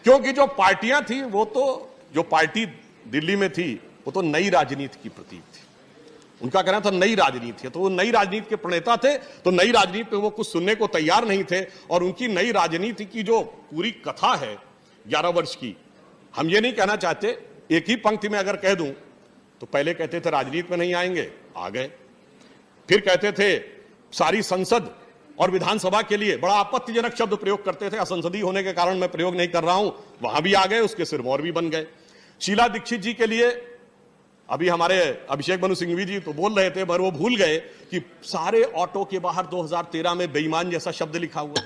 क्योंकि जो पार्टियां थी वो तो, जो पार्टी दिल्ली में थी वो तो नई राजनीति की प्रतीक थी। उनका कहना था नई राजनीति है, तो वो नई राजनीति के प्रणेता थे, तो नई राजनीति पे वो कुछ सुनने को तैयार नहीं थे। और उनकी नई राजनीति की जो पूरी कथा है 11 वर्ष की, हम ये नहीं कहना चाहते, एक ही पंक्ति में अगर कह दूं तो पहले कहते थे राजनीति में नहीं आएंगे, आ गए। फिर कहते थे सारी संसद और विधानसभा के लिए बड़ा आपत्तिजनक शब्द प्रयोग करते थे, असंसदीय होने के कारण मैं प्रयोग नहीं कर रहा हूं, वहां भी आ गए, उसके सिरमौर भी बन गए। शीला दीक्षित जी के लिए अभी हमारे अभिषेक मनु सिंघवी जी तो बोल रहे थे, पर वो भूल गए कि सारे ऑटो के बाहर 2013 में बेईमान जैसा शब्द लिखा हुआ।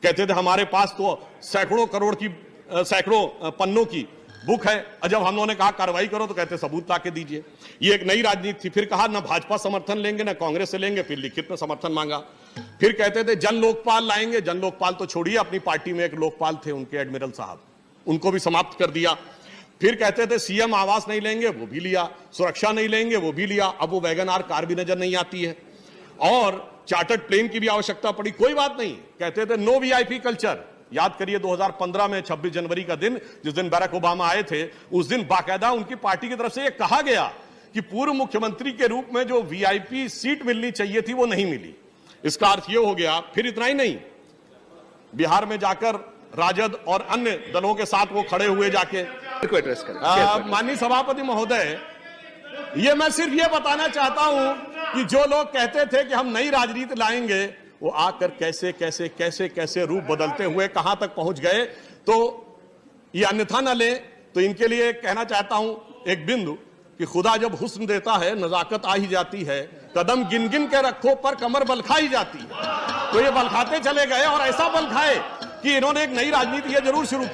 कहते थे हमारे पास तो सैकड़ों करोड़ की, सैकड़ों पन्नों की बुक है, और जब हम लोगों ने कहा कार्रवाई करो तो कहते सबूत ला के दीजिए। ये एक नई राजनीति थी। फिर कहा ना भाजपा समर्थन लेंगे ना कांग्रेस से लेंगे, फिर लिखित में समर्थन मांगा। फिर कहते थे जन लोकपाल लाएंगे, जन लोकपाल तो छोड़िए, अपनी पार्टी में एक लोकपाल थे उनके एडमिरल साहब, उनको भी समाप्त कर दिया। फिर कहते थे सीएम आवास नहीं लेंगे, वो भी लिया, सुरक्षा नहीं लेंगे, वो भी लिया, अब वो वैगन आर कार भी नजर नहीं आती है, और चार्टर्ड प्लेन की भी आवश्यकता पड़ी, कोई बात नहीं। कहते थे नो वीआईपी कल्चर। याद करिए 2015 में 26 जनवरी का दिन, जिस दिन बराक ओबामा आए थे, उस दिन बाकायदा उनकी पार्टी की तरफ से यह कहा गया कि पूर्व मुख्यमंत्री के रूप में जो वीआईपी सीट मिलनी चाहिए थी वो नहीं मिली। इसका अर्थ यह हो गया। फिर इतना ही नहीं, बिहार में जाकर राजद और अन्य दलों के साथ वो खड़े हुए जाके माननीय सभापति महोदय, ये मैं सिर्फ ये बताना चाहता हूं कि जो लोग कहते थे कि हम नई राजनीति लाएंगे, वो आकर कैसे कैसे कैसे कैसे रूप बदलते हुए कहां तक पहुंच गए। तो ये अन्यथा न ले, तो इनके लिए कहना चाहता हूं एक बिंदु कि खुदा जब हुस्न देता है नजाकत आ ही जाती है, कदम गिन गिन के रखो पर कमर बल खाई जाती है। तो ये बल खाते चले गए और ऐसा बल खाए कि इन्होंने एक नई राजनीति ये जरूर शुरू की।